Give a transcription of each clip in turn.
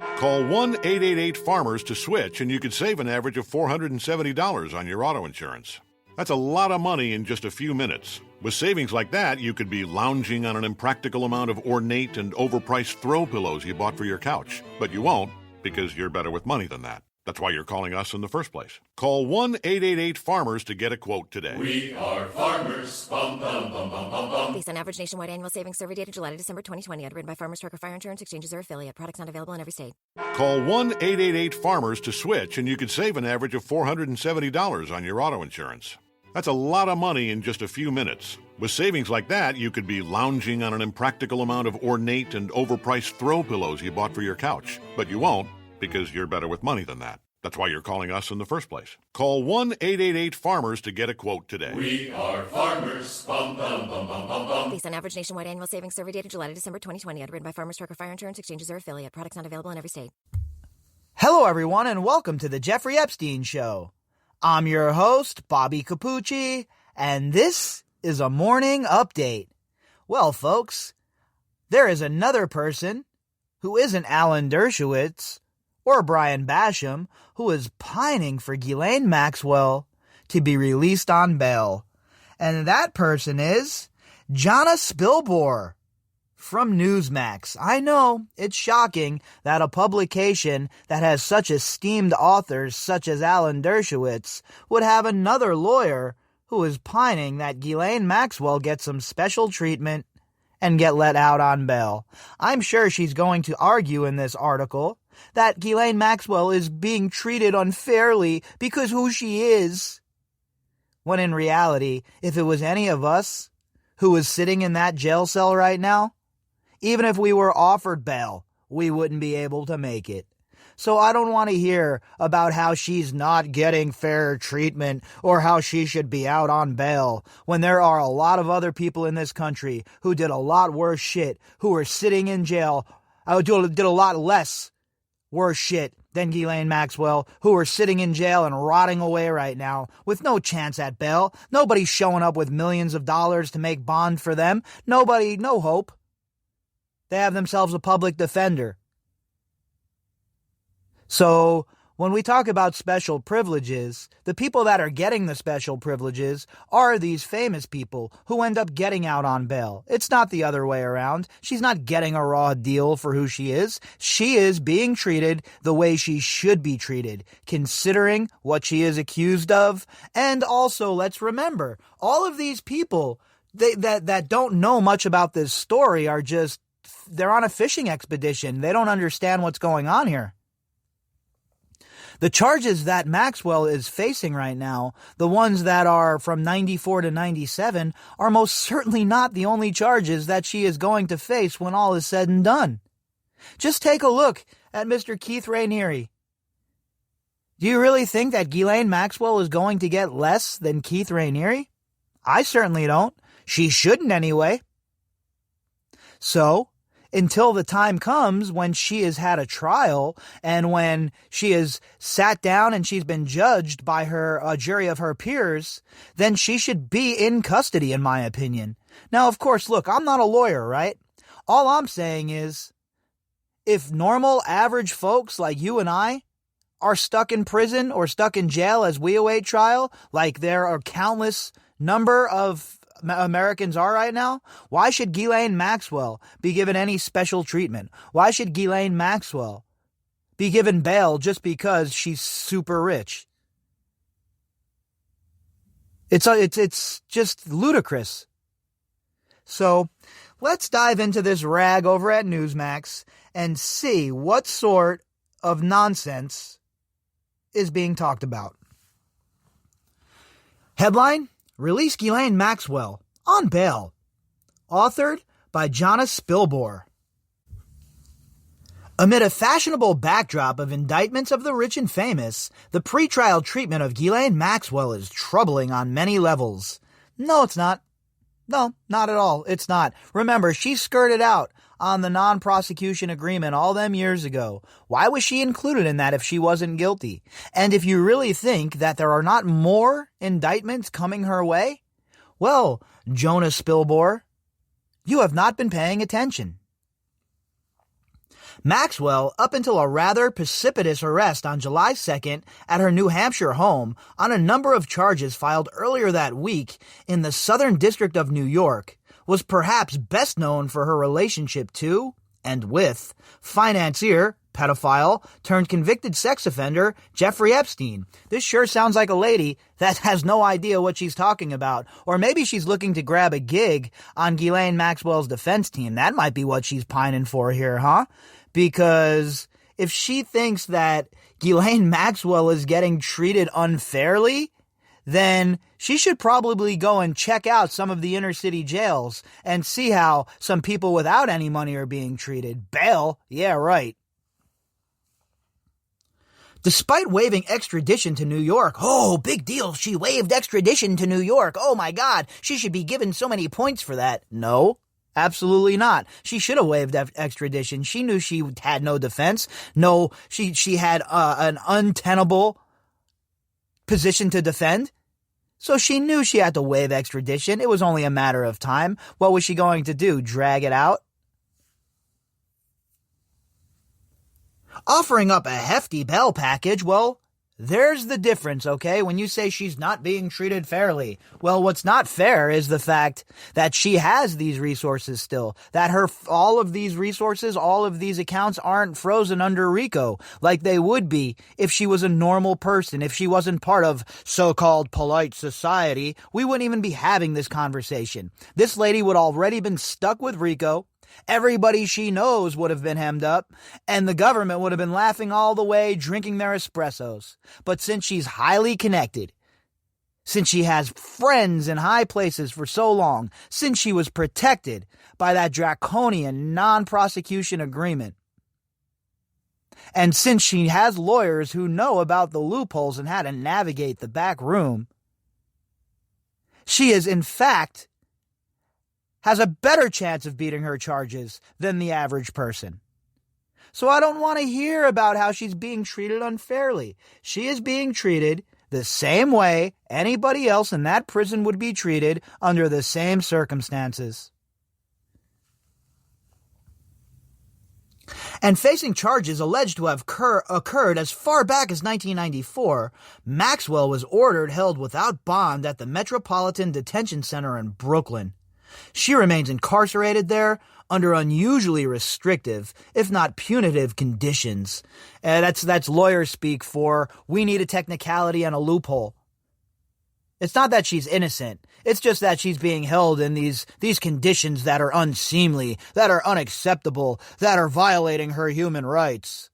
Call 1-888-FARMERS to switch, and you could save an average of $470 on your auto insurance. That's a lot of money in just a few minutes. With savings like that, you could be lounging on an impractical amount of ornate and overpriced throw pillows you bought for your couch. But you won't, because you're better with money than that. That's why you're calling us in the first place. Call 1-888-FARMERS to get a quote today. We are farmers. Bum, bum, bum, bum, bum, bum. Based on average nationwide annual savings survey data July to December 2020. Underwritten by Farmers Truck or Fire Insurance Exchanges or affiliate. Products not available in every state. Call 1-888-FARMERS to switch, and you could save an average of $470 on your auto insurance. That's a lot of money in just a few minutes. With savings like that, you could be lounging on an impractical amount of ornate and overpriced throw pillows you bought for your couch. But you won't, because you're better with money than that. That's why you're calling us in the first place. Call 1-888-FARMERS to get a quote today. We are farmers. Bum, bum, bum, bum, bum, bum. Based on average nationwide annual savings survey data July to December 2020. Underwritten by Farmers Truck or Fire Insurance Exchanges or affiliate. Products not available in every state. Hello, everyone, and welcome to the Jeffrey Epstein Show. I'm your host, Bobbycapucci, and this is a morning update. Well, folks, there is another person who isn't Alan Dershowitz or Brian Basham who is pining for Ghislaine Maxwell to be released on bail. And that person is Jonna Spilbor from Newsmax. I know it's shocking that a publication that has such esteemed authors such as Alan Dershowitz would have another lawyer who is pining that Ghislaine Maxwell get some special treatment and get let out on bail. I'm sure she's going to argue in this article that Ghislaine Maxwell is being treated unfairly because who she is. When in reality, if it was any of us who was sitting in that jail cell right now, even if we were offered bail, we wouldn't be able to make it. So I don't want to hear about how she's not getting fair treatment or how she should be out on bail when there are a lot of other people in this country who did a lot worse shit, who are sitting in jail, did a lot less worse shit than Ghislaine Maxwell, who are sitting in jail and rotting away right now with no chance at bail. Nobody's showing up with millions of dollars to make bond for them. Nobody, no hope. They have themselves a public defender. So, when we talk about special privileges, the people that are getting the special privileges are these famous people who end up getting out on bail. It's not the other way around. She's not getting a raw deal for who she is. She is being treated the way she should be treated, considering what she is accused of. And also, let's remember, all of these people that don't know much about this story are just, they're on a fishing expedition. They don't understand what's going on here. The charges that Maxwell is facing right now, the ones that are from 94 to 97, are most certainly not the only charges that she is going to face when all is said and done. Just take a look at Mr. Keith Raniere. Do you really think that Ghislaine Maxwell is going to get less than Keith Raniere? I certainly don't. She shouldn't anyway. So, until the time comes when she has had a trial and when she is sat down and she's been judged by a jury of her peers, then she should be in custody, in my opinion. Now, of course, look, I'm not a lawyer, right? All I'm saying is, if normal, average folks like you and I are stuck in prison or stuck in jail as we await trial, like there are countless number of Americans are right now, why should Ghislaine Maxwell be given any special treatment? Why should Ghislaine Maxwell be given bail just because she's super rich? It's just ludicrous. So let's dive into this rag over at Newsmax and see what sort of nonsense is being talked about. Headline: Release Ghislaine Maxwell on bail. Authored by Jonna Spilbor. Amid a fashionable backdrop of indictments of the rich and famous, the pretrial treatment of Ghislaine Maxwell is troubling on many levels. No, it's not. No, not at all. It's not. Remember, she skirted out on the non-prosecution agreement all them years ago. Why was she included in that if she wasn't guilty? And if you really think that there are not more indictments coming her way, well, Jonna Spilbor, you have not been paying attention. Maxwell, up until a rather precipitous arrest on July 2nd at her New Hampshire home on a number of charges filed earlier that week in the Southern District of New York, was perhaps best known for her relationship to, and with, financier, pedophile, turned convicted sex offender Jeffrey Epstein. This sure sounds like a lady that has no idea what she's talking about. Or maybe she's looking to grab a gig on Ghislaine Maxwell's defense team. That might be what she's pining for here, huh? Because if she thinks that Ghislaine Maxwell is getting treated unfairly, then she should probably go and check out some of the inner city jails and see how some people without any money are being treated. Bail? Yeah, right. Despite waiving extradition to New York, oh, big deal, she waived extradition to New York. Oh my God, she should be given so many points for that. No, absolutely not. She should have waived extradition. She knew she had no defense. No, she had an untenable position to defend. So she knew she had to waive extradition. It was only a matter of time. What was she going to do? Drag it out? Offering up a hefty bail package, well, there's the difference, okay? When you say she's not being treated fairly. Well, what's not fair is the fact that she has these resources still. That all of these resources, all of these accounts aren't frozen under RICO like they would be if she was a normal person. If she wasn't part of so-called polite society, we wouldn't even be having this conversation. This lady would already been stuck with RICO. Everybody she knows would have been hemmed up, and the government would have been laughing all the way, drinking their espressos. But since she's highly connected, since she has friends in high places for so long, since she was protected by that draconian non-prosecution agreement, and since she has lawyers who know about the loopholes and how to navigate the back room, she is, in fact, has a better chance of beating her charges than the average person. So I don't want to hear about how she's being treated unfairly. She is being treated the same way anybody else in that prison would be treated under the same circumstances. And facing charges alleged to have occurred as far back as 1994, Maxwell was ordered held without bond at the Metropolitan Detention Center in Brooklyn. She remains incarcerated there under unusually restrictive, if not punitive, conditions. That's lawyer speak for we need a technicality and a loophole. It's not that she's innocent. It's just that she's being held in these conditions that are unseemly, that are unacceptable, that are violating her human rights.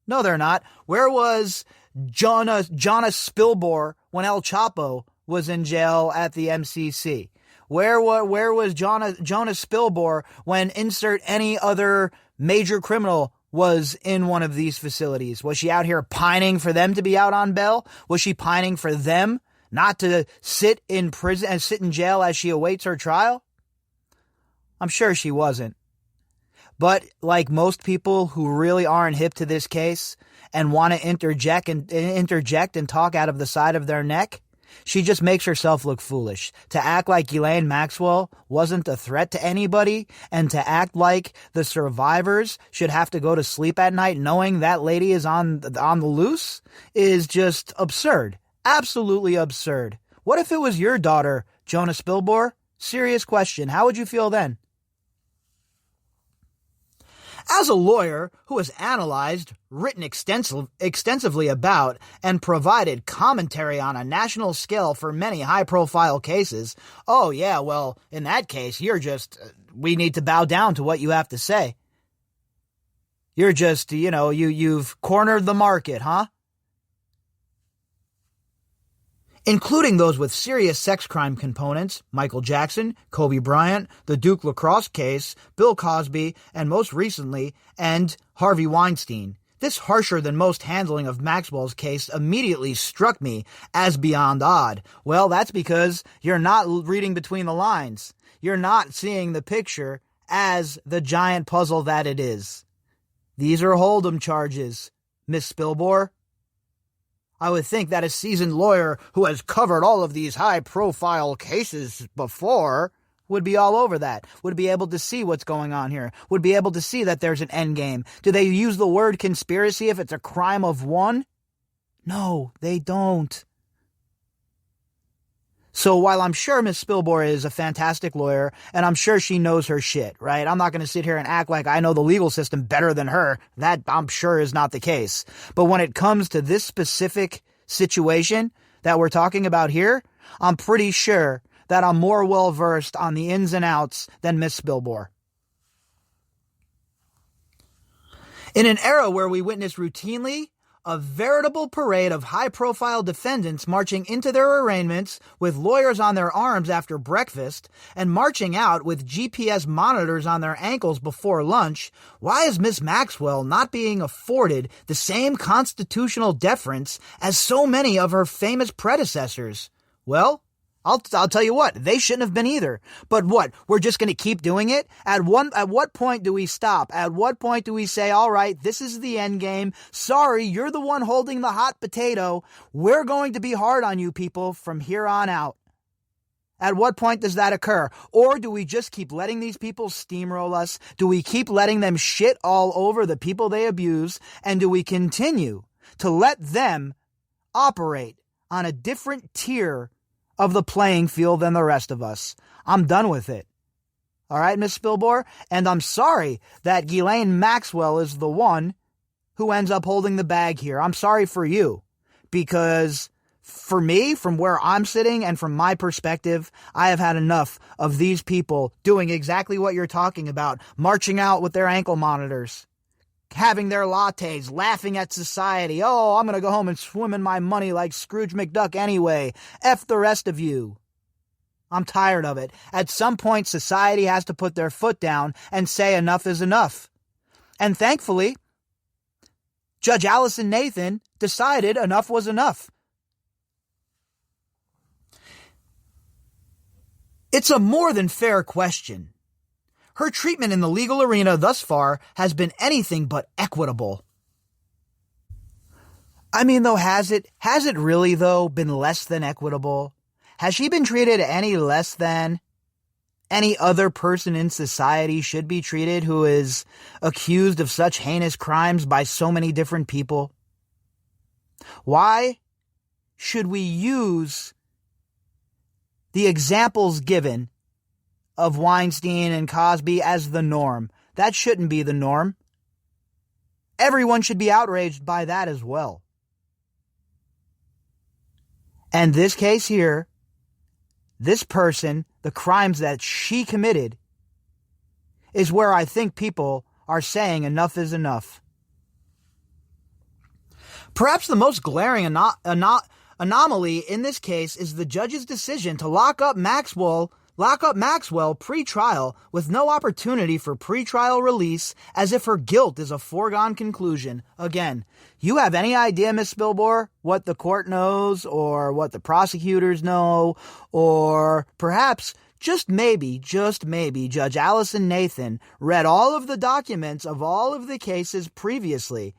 No, they're not. Where was Jonna Spilbor when El Chapo was in jail at the MCC? Where was Jonna Spilbor when insert any other major criminal was in one of these facilities? Was she out here pining for them to be out on bail? Was she pining for them not to sit in prison and sit in jail as she awaits her trial? I'm sure she wasn't. But like most people who really aren't hip to this case and want to interject and talk out of the side of their neck, she just makes herself look foolish. To act like Ghislaine Maxwell wasn't a threat to anybody, and to act like the survivors should have to go to sleep at night knowing that lady is on the loose, is just absurd. Absolutely absurd. What if it was your daughter, Jonna Spilbor? Serious question. How would you feel then? As a lawyer who has analyzed, written extensively about, and provided commentary on a national scale for many high-profile cases, oh yeah, well, in that case, we need to bow down to what you have to say. You're just, you've cornered the market, huh? Including those with serious sex crime components, Michael Jackson, Kobe Bryant, the Duke lacrosse case, Bill Cosby, and most recently, and Harvey Weinstein. This harsher-than-most handling of Maxwell's case immediately struck me as beyond odd. Well, that's because you're not reading between the lines. You're not seeing the picture as the giant puzzle that it is. These are hold'em charges, Miss Spilbor. I would think that a seasoned lawyer who has covered all of these high-profile cases before would be all over that, would be able to see what's going on here, would be able to see that there's an end game. Do they use the word conspiracy if it's a crime of one? No, they don't. So while I'm sure Miss Spilbor is a fantastic lawyer, and I'm sure she knows her shit, right? I'm not going to sit here and act like I know the legal system better than her. That, I'm sure, is not the case. But when it comes to this specific situation that we're talking about here, I'm pretty sure that I'm more well-versed on the ins and outs than Miss Spilbor. In an era where we witness routinely a veritable parade of high-profile defendants marching into their arraignments with lawyers on their arms after breakfast and marching out with GPS monitors on their ankles before lunch, why is Miss Maxwell not being afforded the same constitutional deference as so many of her famous predecessors? Well, I'll tell you what, they shouldn't have been either. But what, we're just going to keep doing it? At what point do we stop? At what point do we say, all right, this is the end game. Sorry, you're the one holding the hot potato. We're going to be hard on you people from here on out. At what point does that occur? Or do we just keep letting these people steamroll us? Do we keep letting them shit all over the people they abuse? And do we continue to let them operate on a different tier of the playing field than the rest of us? I'm done with it. All right, Miss Spilbor? And I'm sorry that Ghislaine Maxwell is the one who ends up holding the bag here. I'm sorry for you. Because for me, from where I'm sitting and from my perspective, I have had enough of these people doing exactly what you're talking about, marching out with their ankle monitors, having their lattes, laughing at society. Oh, I'm going to go home and swim in my money like Scrooge McDuck anyway. F the rest of you. I'm tired of it. At some point, society has to put their foot down and say enough is enough. And thankfully, Judge Allison Nathan decided enough was enough. It's a more than fair question. Her treatment in the legal arena thus far has been anything but equitable. I mean, though, has it really, though, been less than equitable? Has she been treated any less than any other person in society should be treated who is accused of such heinous crimes by so many different people? Why should we use the examples given of Weinstein and Cosby as the norm? That shouldn't be the norm. Everyone should be outraged by that as well. And this case here, this person, the crimes that she committed, is where I think people are saying enough is enough. Perhaps the most glaring anomaly in this case is the judge's decision to lock up Maxwell pre-trial with no opportunity for pre-trial release, as if her guilt is a foregone conclusion. Again, you have any idea, Miss Spilbor, what the court knows or what the prosecutors know, or perhaps just maybe Judge Allison Nathan read all of the documents of all of the cases previously,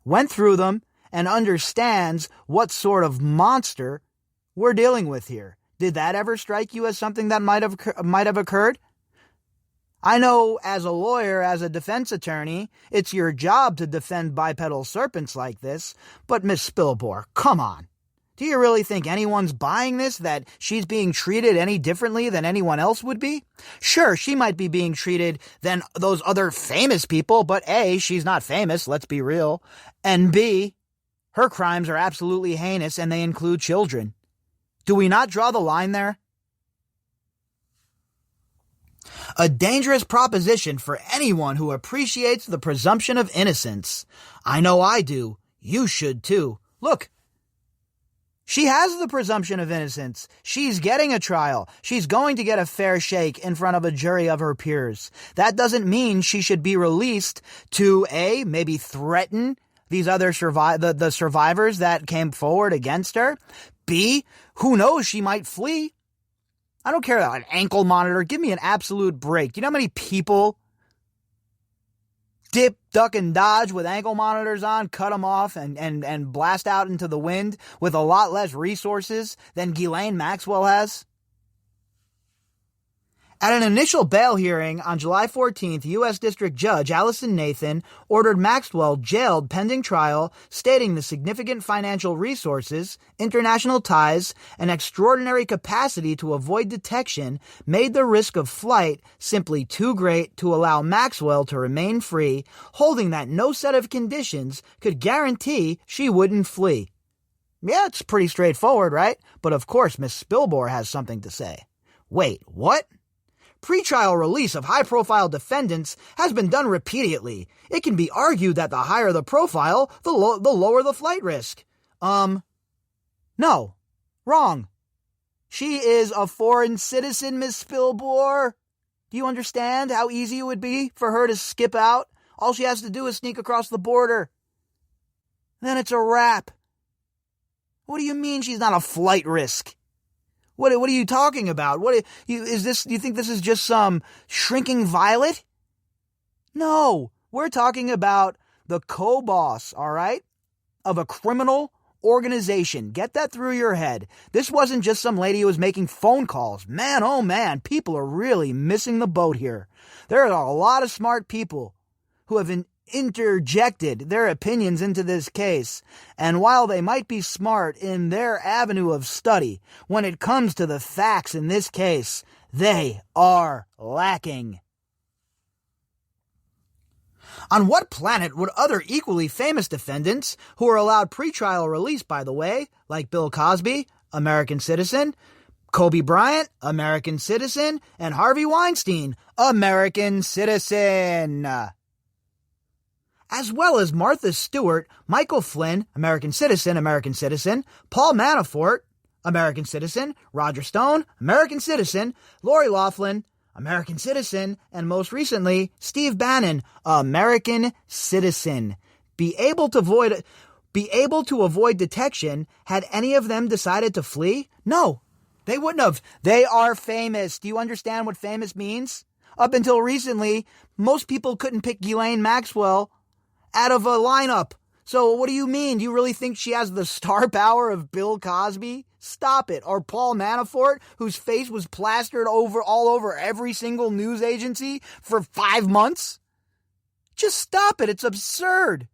went through them, and understands what sort of monster we're dealing with here. Did that ever strike you as something that might have occurred? I know as a lawyer, as a defense attorney, it's your job to defend bipedal serpents like this, but Miss Spilbor, come on. Do you really think anyone's buying this, that she's being treated any differently than anyone else would be? Sure, she might be being treated than those other famous people, but A, she's not famous, let's be real, and B, her crimes are absolutely heinous and they include children. Do we not draw the line there? A dangerous proposition for anyone who appreciates the presumption of innocence. I know I do. You should too. Look, she has the presumption of innocence. She's getting a trial. She's going to get a fair shake in front of a jury of her peers. That doesn't mean she should be released to A, maybe threaten these other the survivors that came forward against her. B, who knows, she might flee. I don't care about an ankle monitor. Give me an absolute break. Do you know how many people dip, duck, and dodge with ankle monitors on, cut them off, and blast out into the wind with a lot less resources than Ghislaine Maxwell has? At an initial bail hearing on July 14th, U.S. District Judge Allison Nathan ordered Maxwell jailed pending trial, stating the significant financial resources, international ties, and extraordinary capacity to avoid detection made the risk of flight simply too great to allow Maxwell to remain free, holding that no set of conditions could guarantee she wouldn't flee. Yeah, it's pretty straightforward, right? But of course, Miss Spilbor has something to say. Wait, what? Pretrial release of high-profile defendants has been done repeatedly. It can be argued that the higher the profile, the lower the flight risk. No. Wrong. She is a foreign citizen, Miss Spilbor. Do you understand how easy it would be for her to skip out? All she has to do is sneak across the border. Then it's a wrap. What do you mean she's not a flight risk? What are you talking about? Do you think this is just some shrinking violet? No, we're talking about the co-boss, all right, of a criminal organization. Get that through your head. This wasn't just some lady who was making phone calls. Man, oh man, people are really missing the boat here. There are a lot of smart people who have interjected their opinions into this case, and while they might be smart in their avenue of study, when it comes to the facts in this case, they are lacking. On what planet would other equally famous defendants, who are allowed pretrial release, by the way, like Bill Cosby, American citizen, Kobe Bryant, American citizen, and Harvey Weinstein, American citizen, as well as Martha Stewart, Michael Flynn, American citizen, Paul Manafort, American citizen, Roger Stone, American citizen, Lori Loughlin, American citizen, and most recently, Steve Bannon, American citizen, be able to avoid detection had any of them decided to flee? No, they wouldn't have. They are famous. Do you understand what famous means? Up until recently, most people couldn't pick Ghislaine Maxwell out of a lineup. So what do you mean? Do you really think she has the star power of Bill Cosby? Stop it. Or Paul Manafort, whose face was plastered all over every single news agency for 5 months? Just stop it. It's absurd.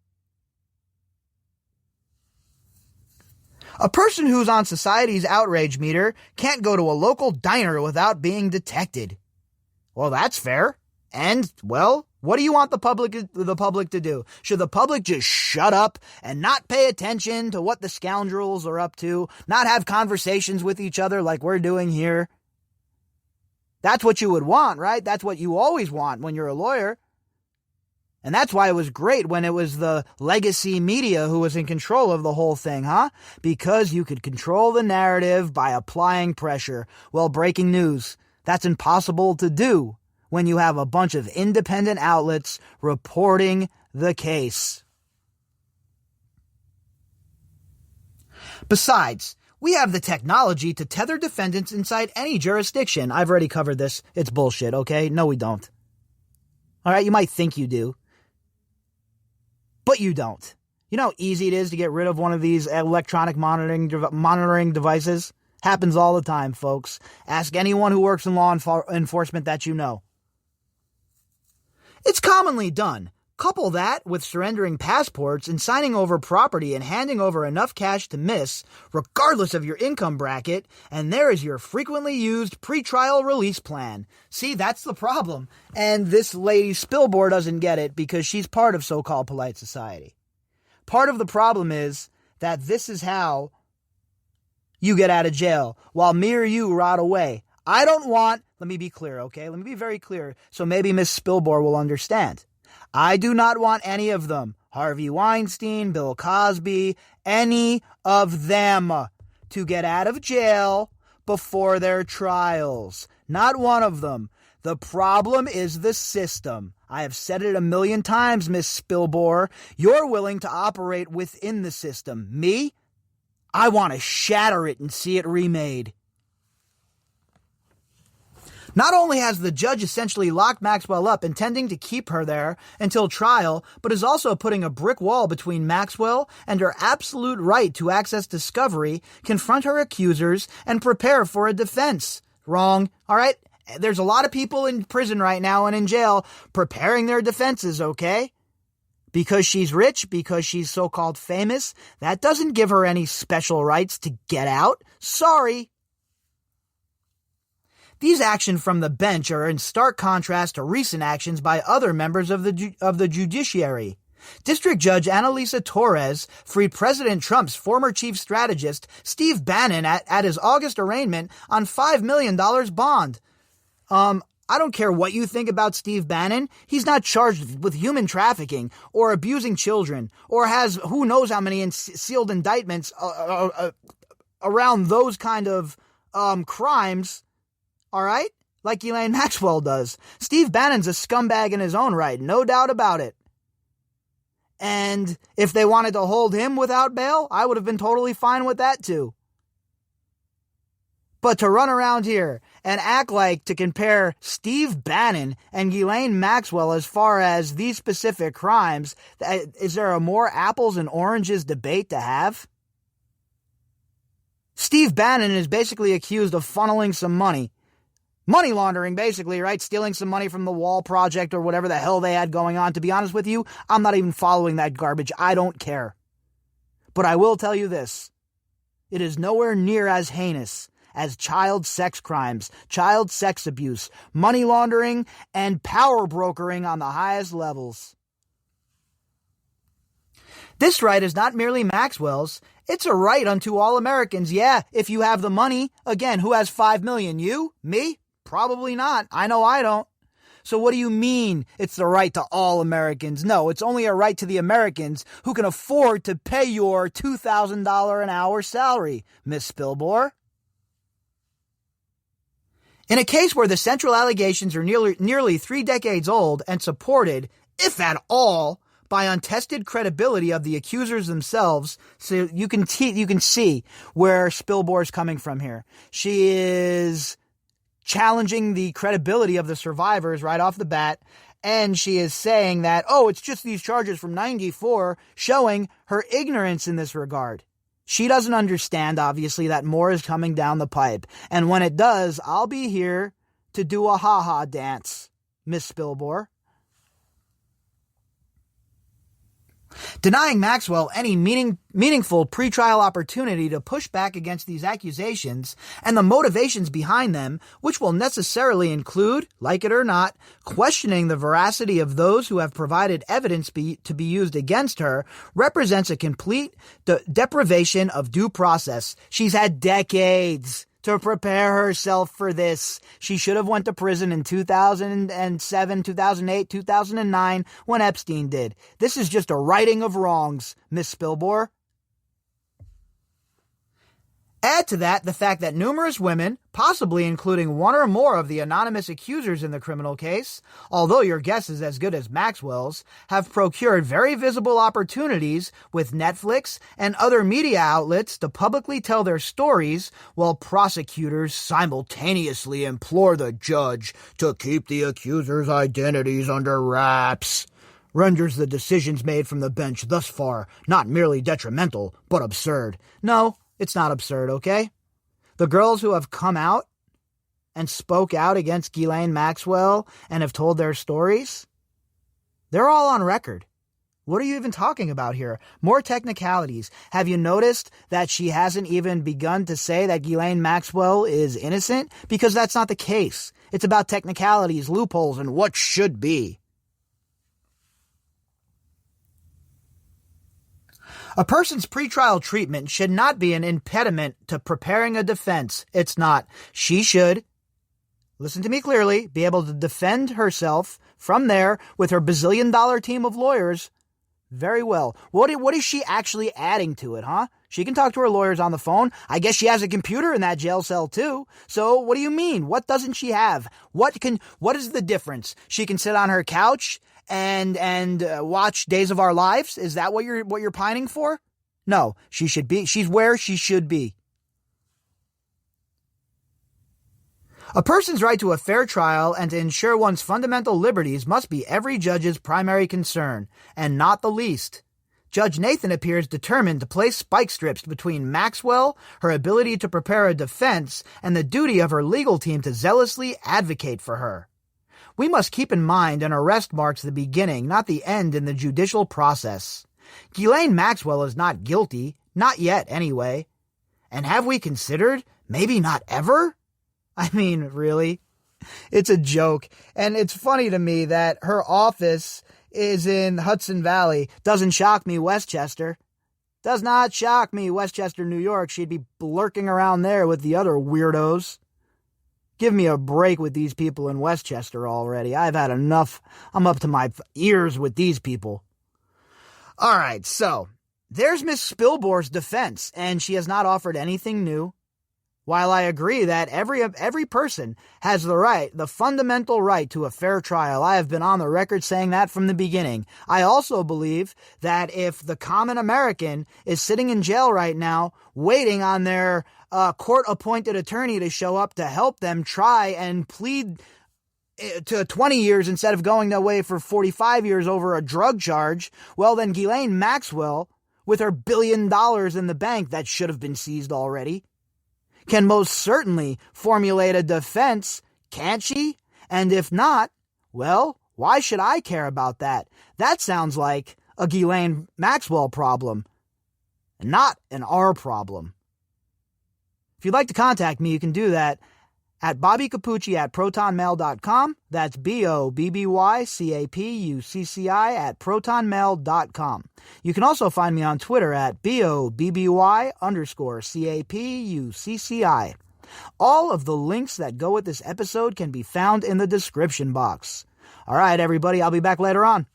A person who's on society's outrage meter can't go to a local diner without being detected. Well, that's fair. And, well, what do you want the public to do? Should the public just shut up and not pay attention to what the scoundrels are up to? Not have conversations with each other like we're doing here? That's what you would want, right? That's what you always want when you're a lawyer. And that's why it was great when it was the legacy media who was in control of the whole thing, huh? Because you could control the narrative by applying pressure. Well, breaking news, that's impossible to do when you have a bunch of independent outlets reporting the case. Besides, we have the technology to tether defendants inside any jurisdiction. I've already covered this. It's bullshit, okay? No, we don't. All right, you might think you do, but you don't. You know how easy it is to get rid of one of these electronic monitoring devices? Happens all the time, folks. Ask anyone who works in law enforcement that you know. It's commonly done. Couple that with surrendering passports and signing over property and handing over enough cash to miss, regardless of your income bracket, and there is your frequently used pretrial release plan. See, that's the problem. And this lady Spilbor doesn't get it because she's part of so-called polite society. Part of the problem is that this is how you get out of jail, while me or you rot away. I don't want, let me be clear, okay? Let me be very clear, so maybe Miss Spilbor will understand. I do not want any of them, Harvey Weinstein, Bill Cosby, any of them, to get out of jail before their trials. Not one of them. The problem is the system. I have said it 1,000,000 times, Miss Spilbor. You're willing to operate within the system. Me? I want to shatter it and see it remade. Not only has the judge essentially locked Maxwell up, intending to keep her there until trial, but is also putting a brick wall between Maxwell and her absolute right to access discovery, confront her accusers, and prepare for a defense. Wrong. All right? There's a lot of people in prison right now and in jail preparing their defenses, okay? Because she's rich, because she's so-called famous, that doesn't give her any special rights to get out. Sorry. These actions from the bench are in stark contrast to recent actions by other members of the judiciary. District Judge Annalisa Torres freed President Trump's former chief strategist, Steve Bannon, at his August arraignment on $5 million bond. I don't care what you think about Steve Bannon. He's not charged with human trafficking or abusing children or has who knows how many sealed indictments around those kind of crimes, all right? Like Elaine Maxwell does. Steve Bannon's a scumbag in his own right, no doubt about it. And if they wanted to hold him without bail, I would have been totally fine with that too. But to run around here and act like to compare Steve Bannon and Ghislaine Maxwell as far as these specific crimes, is there a more apples and oranges debate to have? Steve Bannon is basically accused of funneling some money laundering, basically, right? Stealing some money from the Wall Project or whatever the hell they had going on. To be honest with you, I'm not even following that garbage. I don't care. But I will tell you this. It is nowhere near as heinous as child sex crimes, child sex abuse, money laundering, and power brokering on the highest levels. This right is not merely Maxwell's. It's a right unto all Americans. Yeah, if you have the money. Again, who has $5 million? You? Me? Probably not. I know I don't. So what do you mean it's the right to all Americans? No, it's only a right to the Americans who can afford to pay your $2,000 an hour salary, Miss Spilbor. In a case where the central allegations are nearly 3 decades old and supported, if at all, by untested credibility of the accusers themselves, so you can see where Spilbor's coming from here. She is challenging the credibility of the survivors right off the bat, and she is saying that, oh, it's just these charges from 94, showing her ignorance in this regard. She doesn't understand, obviously, that more is coming down the pipe. And when it does, I'll be here to do a ha-ha dance, Miss Spilbor. Denying Maxwell any meaningful pretrial opportunity to push back against these accusations and the motivations behind them, which will necessarily include, like it or not, questioning the veracity of those who have provided evidence to be used against her, represents a complete deprivation of due process. She's had decades to prepare herself for this. She should have went to prison in 2007, 2008, 2009 when Epstein did. This is just a righting of wrongs, Miss Spilbor. Add to that the fact that numerous women, possibly including one or more of the anonymous accusers in the criminal case, although your guess is as good as Maxwell's, have procured very visible opportunities with Netflix and other media outlets to publicly tell their stories, while prosecutors simultaneously implore the judge to keep the accusers' identities under wraps, renders the decisions made from the bench thus far not merely detrimental, but absurd. No, it's not absurd, okay? The girls who have come out and spoke out against Ghislaine Maxwell and have told their stories, they're all on record. What are you even talking about here? More technicalities. Have you noticed that she hasn't even begun to say that Ghislaine Maxwell is innocent? Because that's not the case. It's about technicalities, loopholes, and what should be. A person's pretrial treatment should not be an impediment to preparing a defense. It's not. She should, listen to me clearly, be able to defend herself from there with her bazillion-dollar team of lawyers very well. What is she actually adding to it, huh? She can talk to her lawyers on the phone. I guess she has a computer in that jail cell too. So what do you mean? What doesn't she have? What is the difference? She can sit on her couch and watch Days of Our Lives? Is that what you're pining for? No, she's where she should be. A person's right to a fair trial and to ensure one's fundamental liberties must be every judge's primary concern, and not the least. Judge Nathan appears determined to place spike strips between Maxwell, her ability to prepare a defense, and the duty of her legal team to zealously advocate for her. We must keep in mind an arrest marks the beginning, not the end in the judicial process. Ghislaine Maxwell is not guilty, not yet anyway. And have we considered maybe not ever? I mean, really? It's a joke, and it's funny to me that her office is in Hudson Valley. Doesn't shock me, Westchester. Does not shock me, Westchester, New York. She'd be lurking around there with the other weirdos. Give me a break with these people in Westchester already. I've had enough. I'm up to my ears with these people. All right, so there's Miss Spilbor's defense, and she has not offered anything new. While I agree that every person has the fundamental right to a fair trial, I have been on the record saying that from the beginning. I also believe that if the common American is sitting in jail right now, waiting on their court-appointed attorney to show up to help them try and plead to 20 years instead of going away for 45 years over a drug charge, well, then Ghislaine Maxwell, with her $1 billion in the bank that should have been seized already, can most certainly formulate a defense, can't she? And if not, well, why should I care about that? That sounds like a Ghislaine Maxwell problem, not an R problem. If you'd like to contact me, you can do that at bobbycapucci@protonmail.com. That's BOBBYCAPUCCI@protonmail.com. You can also find me on Twitter at BOBBY_CAPUCCI. All of the links that go with this episode can be found in the description box. All right, everybody, I'll be back later on.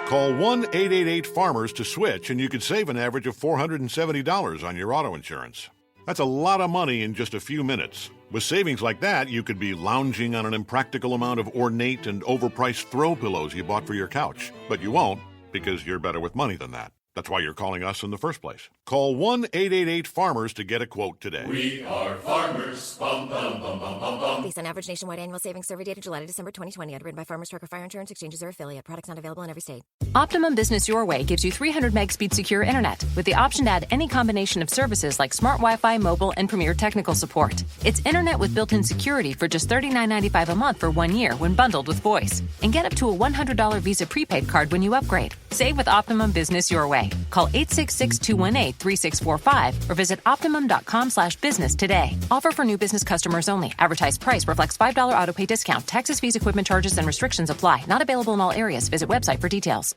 Call 1-888-FARMERS to switch, and you could save an average of $470 on your auto insurance. That's a lot of money in just a few minutes. With savings like that, you could be lounging on an impractical amount of ornate and overpriced throw pillows you bought for your couch. But you won't, because you're better with money than that. That's why you're calling us in the first place. Call 1-888-FARMERS to get a quote today. We are farmers. Bum, bum, bum, bum, bum, bum. Based on average nationwide annual savings survey data July to December 2020, underwritten by Farmers Trucker Fire Insurance Exchanges or affiliate. Products not available in every state. Optimum Business Your Way gives you 300 meg speed secure internet with the option to add any combination of services like smart Wi-Fi, mobile, and premier technical support. It's internet with built-in security for just $39.95 a month for 1 year when bundled with voice. And get up to a $100 Visa prepaid card when you upgrade. Save with Optimum Business Your Way. Call 866-218-3645 or visit optimum.com/business today. Offer for new business customers only. Advertised price reflects $5 autopay discount. Taxes, fees, equipment charges, and restrictions apply. Not available in all areas. Visit website for details.